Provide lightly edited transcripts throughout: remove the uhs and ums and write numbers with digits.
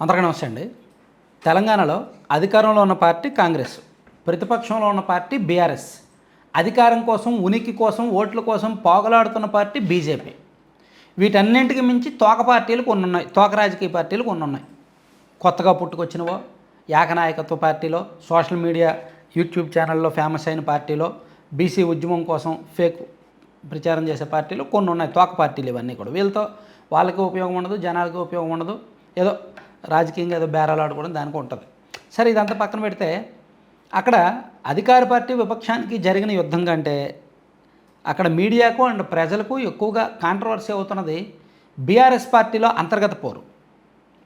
అందరికీ నమస్తే అండి. తెలంగాణలో అధికారంలో ఉన్న పార్టీ కాంగ్రెస్, ప్రతిపక్షంలో ఉన్న పార్టీ బీఆర్ఎస్, అధికారం కోసం, ఉనికి కోసం, ఓట్ల కోసం పోగలాడుతున్న పార్టీ బీజేపీ. వీటన్నింటికి మించి తోక పార్టీలు కొన్ని ఉన్నాయి, తోక రాజకీయ పార్టీలు కొన్ని ఉన్నాయి. కొత్తగా పుట్టుకొచ్చినవో, ఏకనాయకత్వ పార్టీలో, సోషల్ మీడియా యూట్యూబ్ ఛానల్లో ఫేమస్ అయిన పార్టీలో, బీసీ ఉద్యమం కోసం ఫేక్ ప్రచారం చేసే పార్టీలు కొన్ని ఉన్నాయి. తోక పార్టీలు ఇవన్నీ కూడా. వీళ్ళతో వాళ్ళకి ఉపయోగం ఉండదు, జనాలకి ఉపయోగం ఉండదు, ఏదో రాజకీయంగా ఏదో బేరాలు ఆడుకోవడం దానికి ఉంటుంది. సరే, ఇదంతా పక్కన పెడితే అక్కడ అధికార పార్టీ విపక్షానికి జరిగిన యుద్ధం కంటే అక్కడ మీడియాకు అండ్ ప్రజలకు ఎక్కువగా కాంట్రవర్సీ అవుతున్నది బీఆర్ఎస్ పార్టీలో అంతర్గత పోరు.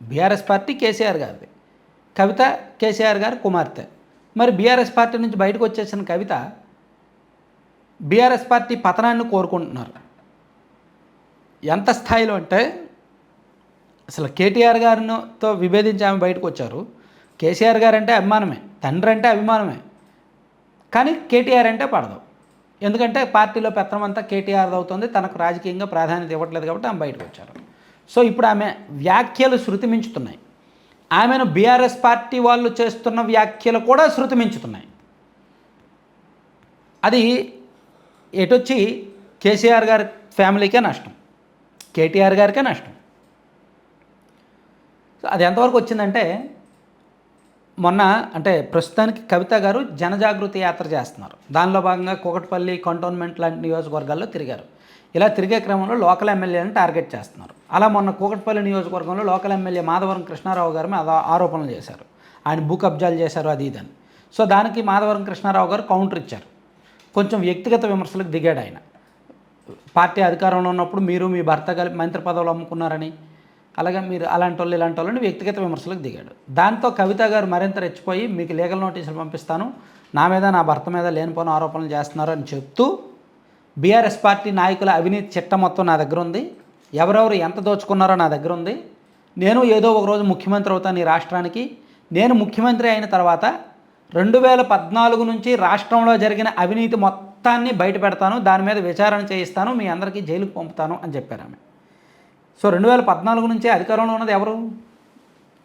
బీఆర్ఎస్ పార్టీ కేసీఆర్ గారిది, కవిత కేసీఆర్ గారి కుమార్తె. మరి బీఆర్ఎస్ పార్టీ నుంచి బయటకు వచ్చేసిన కవిత బీఆర్ఎస్ పార్టీ పతనాన్ని కోరుకుంటున్నారు. ఎంత స్థాయిలో అంటే అసలు కేటీఆర్ గారితో విభేదించి ఆమె బయటకు వచ్చారు. కేసీఆర్ గారు అంటే అభిమానమే, తండ్రి అంటే అభిమానమే, కానీ కేటీఆర్ అంటే పడదు. ఎందుకంటే పార్టీలో పెత్తనం అంతా కేటీఆర్ అవుతుంది, తనకు రాజకీయంగా ప్రాధాన్యత ఇవ్వట్లేదు కాబట్టి ఆమె బయటకు వచ్చారు. సో ఇప్పుడు ఆమె వ్యాఖ్యలు శృతి మించుతున్నాయి. ఆమెను బీఆర్ఎస్ పార్టీ వాళ్ళు చేస్తున్న వ్యాఖ్యలు కూడా శృతి మించుతున్నాయి. అది ఎటొచ్చి కేసీఆర్ గారి ఫ్యామిలీకే నష్టం, కేటీఆర్ గారికే నష్టం. సో అది ఎంతవరకు వచ్చిందంటే, మొన్న అంటే ప్రస్తుతానికి కవిత గారు జనజాగృతి యాత్ర చేస్తున్నారు. దానిలో భాగంగా కూకట్పల్లి, కంటోన్మెంట్ లాంటి నియోజకవర్గాల్లో తిరిగారు. ఇలా తిరిగే క్రమంలో లోకల్ ఎమ్మెల్యేలను టార్గెట్ చేస్తున్నారు. అలా మొన్న కూకట్పల్లి నియోజకవర్గంలో లోకల్ ఎమ్మెల్యే మాధవరం కృష్ణారావు గారి మీద ఆరోపణలు చేశారు. ఆయన భూ కబ్జాలు చేశారు, అది ఇదని. సో దానికి మాధవరం కృష్ణారావు గారు కౌంటర్ ఇచ్చారు. కొంచెం వ్యక్తిగత విమర్శలకు దిగాడు ఆయన. పార్టీ అధికారంలో ఉన్నప్పుడు మీరు మీ భర్త కలిపి మంత్రి పదవులు అమ్ముకున్నారని, అలాగే మీరు అలాంటి వాళ్ళు ఇలాంటి వాళ్ళని వ్యక్తిగత విమర్శలకు దిగాడు. దాంతో కవిత గారు మరింత రెచ్చిపోయి మీకు లీగల్ నోటీసులు పంపిస్తాను, నా మీద నా భర్త మీద లేనిపోయిన ఆరోపణలు చేస్తున్నారు అని చెప్తూ, బీఆర్ఎస్ పార్టీ నాయకుల అవినీతి చిట్టం మొత్తం నా దగ్గర ఉంది, ఎవరెవరు ఎంత దోచుకున్నారో నా దగ్గర ఉంది, నేను ఏదో ఒకరోజు ముఖ్యమంత్రి అవుతాను ఈ రాష్ట్రానికి, నేను ముఖ్యమంత్రి అయిన తర్వాత 2014 నుంచి రాష్ట్రంలో జరిగిన అవినీతి మొత్తాన్ని బయట పెడతాను, దాని మీద విచారణ చేయిస్తాను, మీ అందరికీ జైలుకు పంపుతాను అని చెప్పారు ఆమె. సో 2014 నుంచే అధికారంలో ఉన్నది ఎవరు?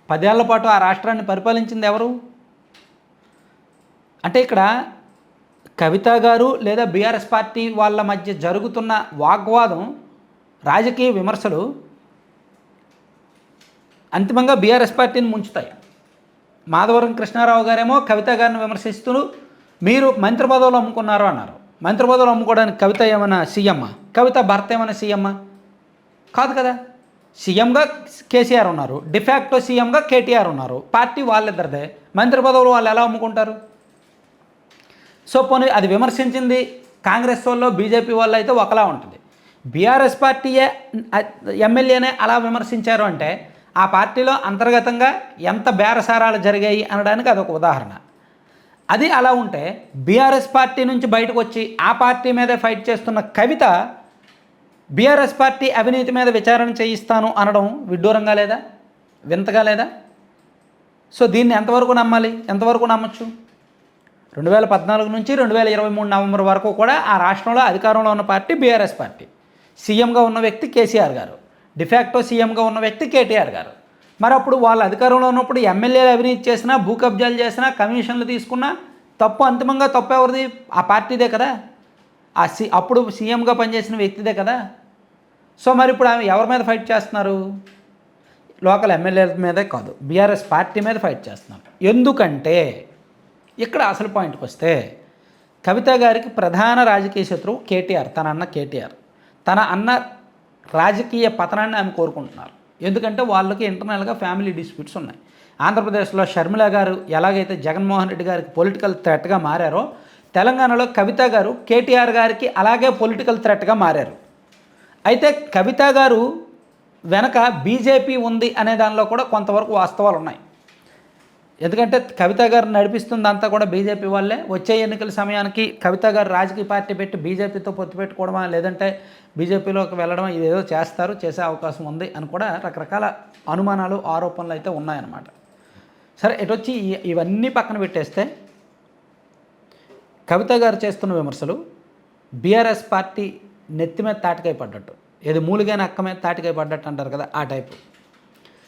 10 ఏళ్ల పాటు ఆ రాష్ట్రాన్ని పరిపాలించింది ఎవరు? అంటే ఇక్కడ కవిత గారు లేదా బీఆర్ఎస్ పార్టీ వాళ్ళ మధ్య జరుగుతున్న వాగ్వాదం, రాజకీయ విమర్శలు అంతిమంగా బీఆర్ఎస్ పార్టీని ముంచుతాయి. మాధవరం కృష్ణారావు గారేమో కవిత గారిని విమర్శిస్తూ మీరు మంత్రి పదవులు అమ్ముకున్నారు అన్నారు. మంత్రి పదవులు అమ్ముకోవడానికి కవిత ఏమైనా సీఎమ్మా? కవిత భర్త ఏమైనా సీఎమ్మా? కాదు కదా. సీఎంగా కేసీఆర్ ఉన్నారు, డిఫాక్టో సీఎంగా కేటీఆర్ ఉన్నారు. పార్టీ వాళ్ళిద్దరిదే, మంత్రి పదవులు వాళ్ళు ఎలా అమ్ముకుంటారు? సో పోనీ అది విమర్శించింది కాంగ్రెస్ వాళ్ళు, బీజేపీ వాళ్ళు అయితే ఒకలా ఉంటుంది. బీఆర్ఎస్ పార్టీయే ఎమ్మెల్యేనే అలా విమర్శించారు అంటే ఆ పార్టీలో అంతర్గతంగా ఎంత బేరసారాలు జరిగాయి అనడానికి అదొక ఉదాహరణ. అది అలా ఉంటే బీఆర్ఎస్ పార్టీ నుంచి బయటకు వచ్చి ఆ పార్టీ మీదే ఫైట్ చేస్తున్న కవిత బీఆర్ఎస్ పార్టీ అవినీతి మీద విచారణ చేయిస్తాను అనడం విడ్డూరంగా లేదా, వింతగా లేదా? సో దీన్ని ఎంతవరకు నమ్మాలి, ఎంతవరకు నమ్మచ్చు? 2014 నుంచి 2023 నవంబర్ వరకు కూడా ఆ రాష్ట్రంలో అధికారంలో ఉన్న పార్టీ బీఆర్ఎస్ పార్టీ. సీఎంగా ఉన్న వ్యక్తి కేసీఆర్ గారు, డిఫాక్టో సీఎంగా ఉన్న వ్యక్తి కేటీఆర్ గారు. మరి అప్పుడు వాళ్ళు అధికారంలో ఉన్నప్పుడు ఎమ్మెల్యేలు అవినీతి చేసినా, భూ కబ్జాలు చేసినా, కమిషన్లు తీసుకున్నా తప్పు అంతిమంగా తప్పు ఎవరిది? ఆ పార్టీదే కదా, అప్పుడు సీఎంగా పనిచేసిన వ్యక్తిదే కదా. సో మరి ఇప్పుడు ఆమె ఎవరి మీద ఫైట్ చేస్తున్నారు? లోకల్ ఎమ్మెల్యేల మీదే కాదు, బీఆర్ఎస్ పార్టీ మీద ఫైట్ చేస్తున్నారు. ఎందుకంటే ఇక్కడ అసలు పాయింట్కి వస్తే కవిత గారికి ప్రధాన రాజకీయ శత్రువు కేటీఆర్, తన అన్న కేటీఆర్. తన అన్న రాజకీయ పతనాన్ని ఆమె కోరుకుంటున్నారు. ఎందుకంటే వాళ్ళకి ఇంటర్నల్గా ఫ్యామిలీ డిస్ప్యూట్స్ ఉన్నాయి. ఆంధ్రప్రదేశ్లో షర్మిల గారు ఎలాగైతే జగన్మోహన్ రెడ్డి గారికి పొలిటికల్ థ్రెట్గా మారారో, తెలంగాణలో కవిత గారు కేటీఆర్ గారికి అలాగే పొలిటికల్ థ్రెట్గా మారారు. అయితే కవిత గారు వెనక బీజేపీ ఉంది అనే దానిలో కూడా కొంతవరకు వాస్తవాలు ఉన్నాయి. ఎందుకంటే కవిత గారు నడిపిస్తుంది అంతా కూడా బీజేపీ వాళ్ళే. వచ్చే ఎన్నికల సమయానికి కవిత గారు రాజకీయ పార్టీ పెట్టి బీజేపీతో పొత్తు పెట్టుకోవడమా, లేదంటే బీజేపీలోకి వెళ్ళడమా, ఇదేదో చేసే అవకాశం ఉంది అని కూడా రకరకాల అనుమానాలు, ఆరోపణలు అయితే ఉన్నాయన్నమాట. సరే, ఎటొచ్చి ఇవన్నీ పక్కన పెట్టేస్తే కవిత గారు చేస్తున్న విమర్శలు బీఆర్ఎస్ పార్టీ నెత్తి మీద తాటికాయ పడ్డట్టు, ఏది మూలిగైన అక్క మీద తాటికాయ పడ్డట్టు అంటారు కదా, ఆ టైపు.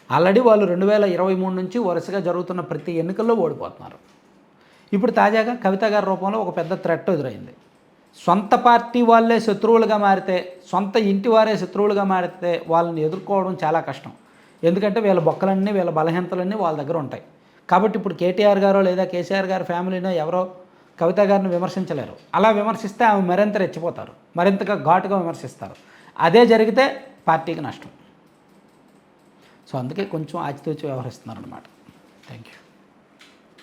ఆల్రెడీ వాళ్ళు 2023 నుంచి వరుసగా జరుగుతున్న ప్రతి ఎన్నికల్లో ఓడిపోతున్నారు. ఇప్పుడు తాజాగా కవిత గారి రూపంలో ఒక పెద్ద థ్రెట్ ఎదురైంది. సొంత పార్టీ వాళ్ళే శత్రువులుగా మారితే, సొంత ఇంటి వారే శత్రువులుగా మారితే వాళ్ళని ఎదుర్కోవడం చాలా కష్టం. ఎందుకంటే వీళ్ళ బొక్కలన్నీ, వీళ్ళ బలహీనతలన్నీ వాళ్ళ దగ్గర ఉంటాయి. కాబట్టి ఇప్పుడు కేటీఆర్ గారో లేదా కేసీఆర్ గారి ఫ్యామిలీనో ఎవరో కవిత గారిని విమర్శించలేరు. అలా విమర్శిస్తే ఆమె మరింత రెచ్చిపోతారు, మరింతగా ఘాటుగా విమర్శిస్తారు. అదే జరిగితే పార్టీకి నష్టం. సో అందుకే కొంచెం ఆచితూచి వ్యవహరిస్తున్నారు అన్నమాట. Thank you.